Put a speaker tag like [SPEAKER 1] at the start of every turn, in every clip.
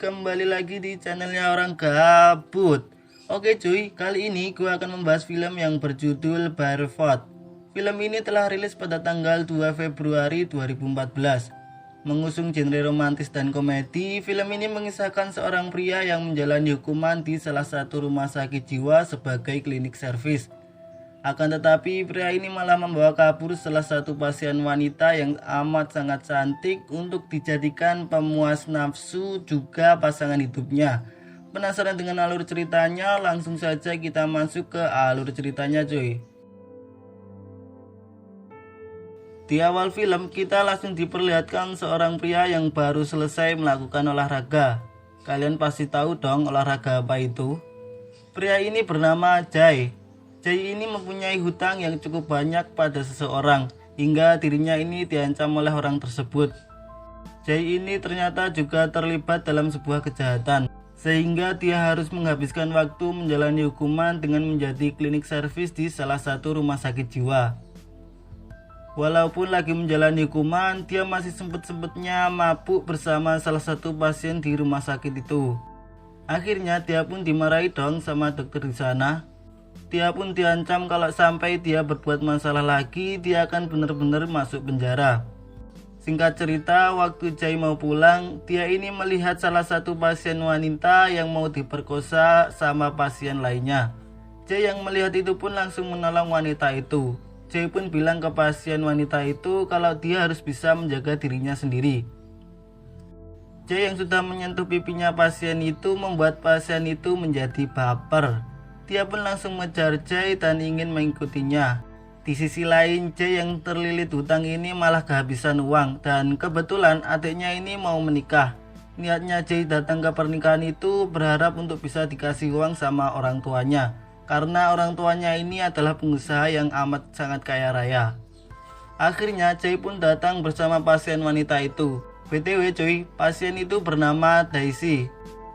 [SPEAKER 1] Kembali lagi di channelnya orang gabut. Oke cuy, kali ini gue akan membahas film yang berjudul Barefoot. Film ini telah rilis pada tanggal 2 Februari 2014. Mengusung genre romantis dan komedi, film ini mengisahkan seorang pria yang menjalani hukuman di salah satu rumah sakit jiwa sebagai klinik servis. Akan tetapi pria ini malah membawa kabur salah satu pasien wanita yang amat sangat cantik untuk dijadikan pemuas nafsu juga pasangan hidupnya. Penasaran dengan alur ceritanya? Langsung saja kita masuk ke alur ceritanya cuy. Di awal film kita langsung diperlihatkan seorang pria yang baru selesai melakukan olahraga. Kalian pasti tahu dong olahraga apa itu? Pria ini bernama Jay. Jay ini mempunyai hutang yang cukup banyak pada seseorang, hingga dirinya ini diancam oleh orang tersebut. Jay ini ternyata juga terlibat dalam sebuah kejahatan, sehingga dia harus menghabiskan waktu menjalani hukuman dengan menjadi klinik servis di salah satu rumah sakit jiwa. Walaupun lagi menjalani hukuman, dia masih sempat-sempatnya mabuk bersama salah satu pasien di rumah sakit itu. Akhirnya dia pun dimarahi dong sama dokter di sana. Dia pun diancam kalau sampai dia berbuat masalah lagi, dia akan benar-benar masuk penjara. Singkat cerita, waktu Jay mau pulang, dia ini melihat salah satu pasien wanita yang mau diperkosa sama pasien lainnya. Jay yang melihat itu pun langsung menolong wanita itu. Jay pun bilang ke pasien wanita itu kalau dia harus bisa menjaga dirinya sendiri. Jay yang sudah menyentuh pipinya pasien itu membuat pasien itu menjadi baper. Dia pun langsung mengejar Jay dan ingin mengikutinya. Di sisi lain, Jay yang terlilit hutang ini malah kehabisan uang dan kebetulan adiknya ini mau menikah. Niatnya Jay datang ke pernikahan itu berharap untuk bisa dikasih uang sama orang tuanya, karena orang tuanya ini adalah pengusaha yang amat sangat kaya raya. Akhirnya Jay pun datang bersama pasien wanita itu. BTW cuy, pasien itu bernama Daisy.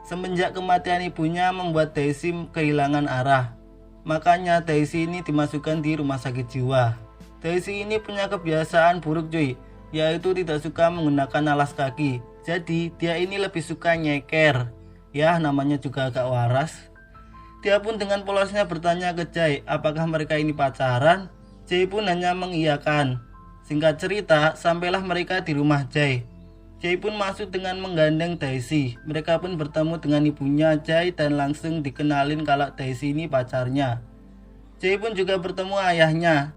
[SPEAKER 1] Semenjak kematian ibunya membuat Daisy kehilangan arah. Makanya Daisy ini dimasukkan di rumah sakit jiwa. Daisy ini punya kebiasaan buruk cuy, yaitu tidak suka menggunakan alas kaki. Jadi dia ini lebih suka nyeker. Ya namanya juga agak waras. Dia pun dengan polosnya bertanya ke Jay apakah mereka ini pacaran. Jay pun hanya mengiyakan. Singkat cerita, sampailah mereka di rumah Jay. Jay pun masuk dengan menggandeng Daisy. Mereka pun bertemu dengan ibunya Jay dan langsung dikenalin kalau Daisy ini pacarnya. Jay pun juga bertemu ayahnya.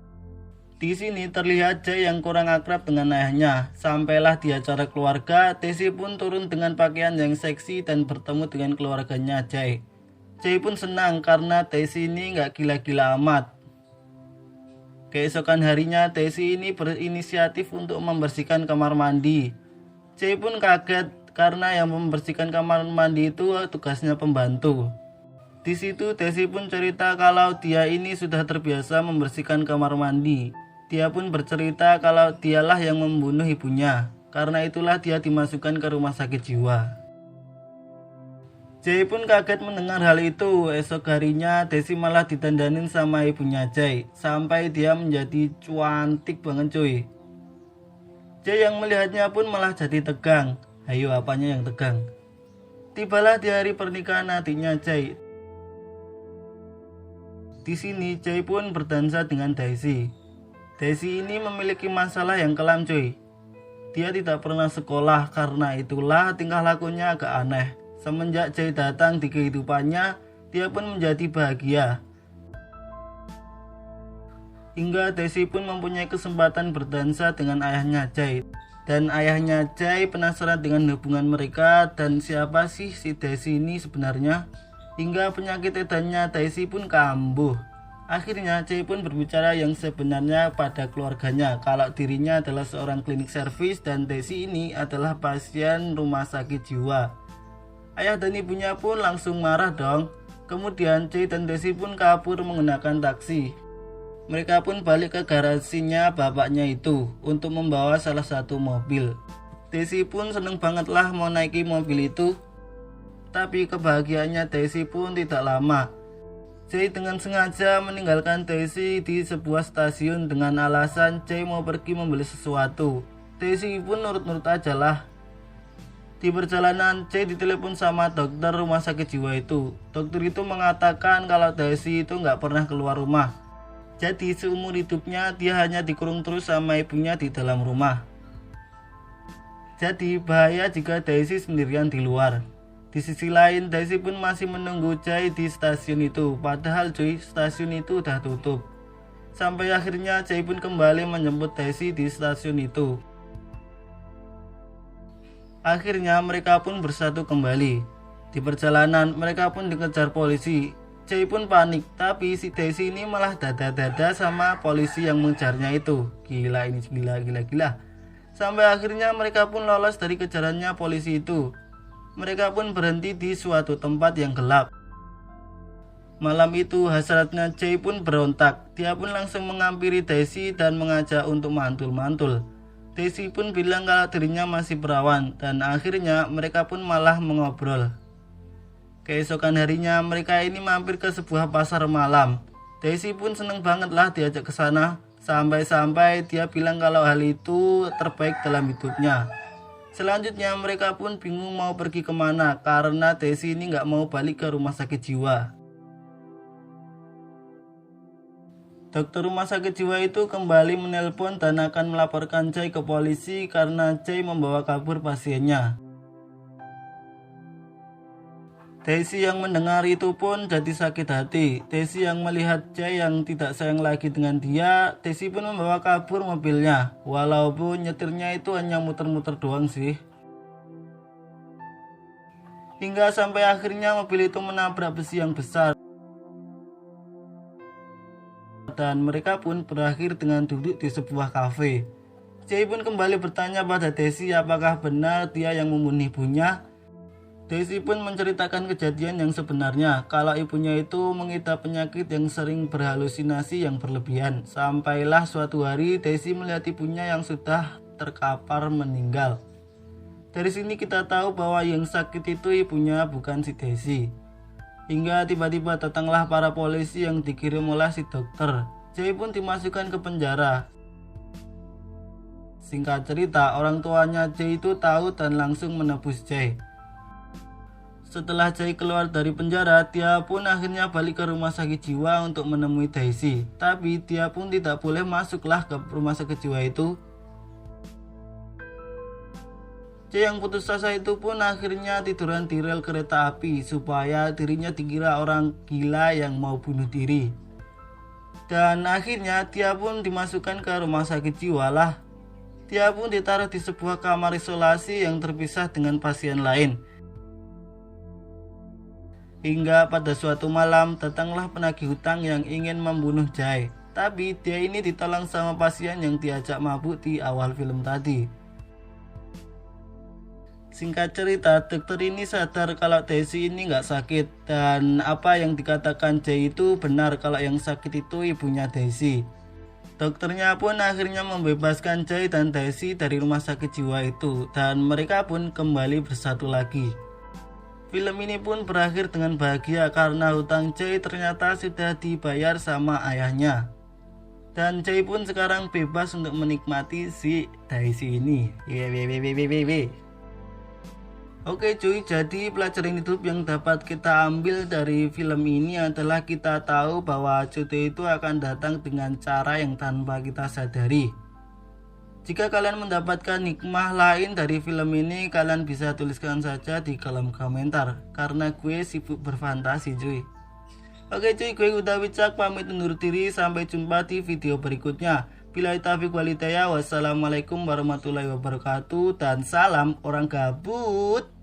[SPEAKER 1] Di sini terlihat Jay yang kurang akrab dengan ayahnya. Sampailah di acara keluarga, Daisy pun turun dengan pakaian yang seksi dan bertemu dengan keluarganya Jay. Jay pun senang karena Daisy ini gak gila-gila amat. Keesokan harinya Daisy ini berinisiatif untuk membersihkan kamar mandi. Jay pun kaget karena yang membersihkan kamar mandi itu tugasnya pembantu. Di situ Daisy pun cerita kalau dia ini sudah terbiasa membersihkan kamar mandi. Dia pun bercerita kalau dialah yang membunuh ibunya. Karena itulah dia dimasukkan ke rumah sakit jiwa. Jay pun kaget mendengar hal itu. Esok harinya Daisy malah didandanin sama ibunya Jay sampai dia menjadi cantik banget cuy. Jay yang melihatnya pun malah jadi tegang. Ayo apanya yang tegang? Tibalah di hari pernikahan adiknya Jay. Di sini Jay pun berdansa dengan Daisy. Daisy ini memiliki masalah yang kelam cuy. Dia tidak pernah sekolah, karena itulah tingkah lakunya agak aneh. Semenjak Jay datang di kehidupannya, dia pun menjadi bahagia. Hingga Daisy pun mempunyai kesempatan berdansa dengan ayahnya Jay. Dan ayahnya Jay penasaran dengan hubungan mereka dan siapa sih si Daisy ini sebenarnya. Hingga penyakit edannya Daisy pun kambuh. Akhirnya Jay pun berbicara yang sebenarnya pada keluarganya kalau dirinya adalah seorang klinik servis dan Daisy ini adalah pasien rumah sakit jiwa. Ayah dan ibunya pun langsung marah dong. Kemudian Jay dan Daisy pun kabur menggunakan taksi. Mereka pun balik ke garasinya bapaknya itu untuk membawa salah satu mobil. Daisy pun seneng banget lah mau naiki mobil itu. Tapi kebahagiaannya Daisy pun tidak lama. Jay dengan sengaja meninggalkan Daisy di sebuah stasiun dengan alasan Jay mau pergi membeli sesuatu. Daisy pun nurut-nurut aja lah. Di perjalanan, Jay ditelepon sama dokter rumah sakit jiwa itu. Dokter itu mengatakan kalau Daisy itu nggak pernah keluar rumah. Jadi seumur hidupnya dia hanya dikurung terus sama ibunya di dalam rumah. Jadi bahaya jika Daisy sendirian di luar. Di sisi lain, Daisy pun masih menunggu Jay di stasiun itu. Padahal stasiun itu udah tutup. Sampai akhirnya Jay pun kembali menjemput Daisy di stasiun itu. Akhirnya mereka pun bersatu kembali. Di perjalanan mereka pun dikejar polisi. Jay pun panik, tapi si Daisy ini malah dada-dada sama polisi yang mengejarnya itu. Gila ini, gila. Sampai akhirnya mereka pun lolos dari kejarannya polisi itu. Mereka pun berhenti di suatu tempat yang gelap. Malam itu hasratnya Jay pun berontak. Dia pun langsung menghampiri Daisy dan mengajak untuk mantul-mantul. Daisy pun bilang kalau dirinya masih perawan dan akhirnya mereka pun malah mengobrol. Keesokan harinya mereka ini mampir ke sebuah pasar malam. Daisy pun seneng banget lah diajak ke sana. Sampai-sampai dia bilang kalau hal itu terbaik dalam hidupnya. Selanjutnya mereka pun bingung mau pergi kemana karena Daisy ini nggak mau balik ke rumah sakit jiwa. Dokter rumah sakit jiwa itu kembali menelpon dan akan melaporkan Jay ke polisi karena Jay membawa kabur pasiennya. Daisy yang mendengar itu pun jadi sakit hati. Daisy yang melihat Jay yang tidak sayang lagi dengan dia, Daisy pun membawa kabur mobilnya. Walaupun nyetirnya itu hanya muter-muter doang sih. Hingga sampai akhirnya mobil itu menabrak besi yang besar. Dan mereka pun berakhir dengan duduk di sebuah kafe. Jay pun kembali bertanya pada Daisy apakah benar dia yang membunuh ibunya. Daisy pun menceritakan kejadian yang sebenarnya, kalau ibunya itu mengidap penyakit yang sering berhalusinasi yang berlebihan. Sampailah suatu hari Daisy melihat ibunya yang sudah terkapar meninggal. Dari sini kita tahu bahwa yang sakit itu ibunya bukan si Daisy. Hingga tiba-tiba datanglah para polisi yang dikirim oleh si dokter. Jay pun dimasukkan ke penjara. Singkat cerita, orang tuanya Jay itu tahu dan langsung menebus Jay. Setelah Jay keluar dari penjara, dia pun akhirnya balik ke rumah sakit jiwa untuk menemui Daisy. Tapi dia pun tidak boleh masuklah ke rumah sakit jiwa itu. Jay yang putus asa itu pun akhirnya tiduran di rel kereta api supaya dirinya dikira orang gila yang mau bunuh diri. Dan akhirnya dia pun dimasukkan ke rumah sakit jiwa lah. Dia pun ditaruh di sebuah kamar isolasi yang terpisah dengan pasien lain. Hingga pada suatu malam datanglah penagih hutang yang ingin membunuh Jay. Tapi dia ini ditolong sama pasien yang diajak mabuk di awal film tadi. Singkat cerita, dokter ini sadar kalau Daisy ini nggak sakit dan apa yang dikatakan Jay itu benar kalau yang sakit itu ibunya Daisy. Dokternya pun akhirnya membebaskan Jay dan Daisy dari rumah sakit jiwa itu dan mereka pun kembali bersatu lagi. Film ini pun berakhir dengan bahagia karena hutang Jay ternyata sudah dibayar sama ayahnya. Dan Jay pun sekarang bebas untuk menikmati si Daisy ini. Oke cuy, jadi pelajaran hidup yang dapat kita ambil dari film ini adalah kita tahu bahwa jodoh itu akan datang dengan cara yang tanpa kita sadari. Jika kalian mendapatkan hikmah lain dari film ini, kalian bisa tuliskan saja di kolom komentar. Karena gue sibuk berfantasi cuy. Oke cuy, gue udah Wicak pamit undur diri. Sampai jumpa di video berikutnya. Billahi taufiq wal hidayah. Wassalamualaikum warahmatullahi wabarakatuh. Dan salam orang gabut.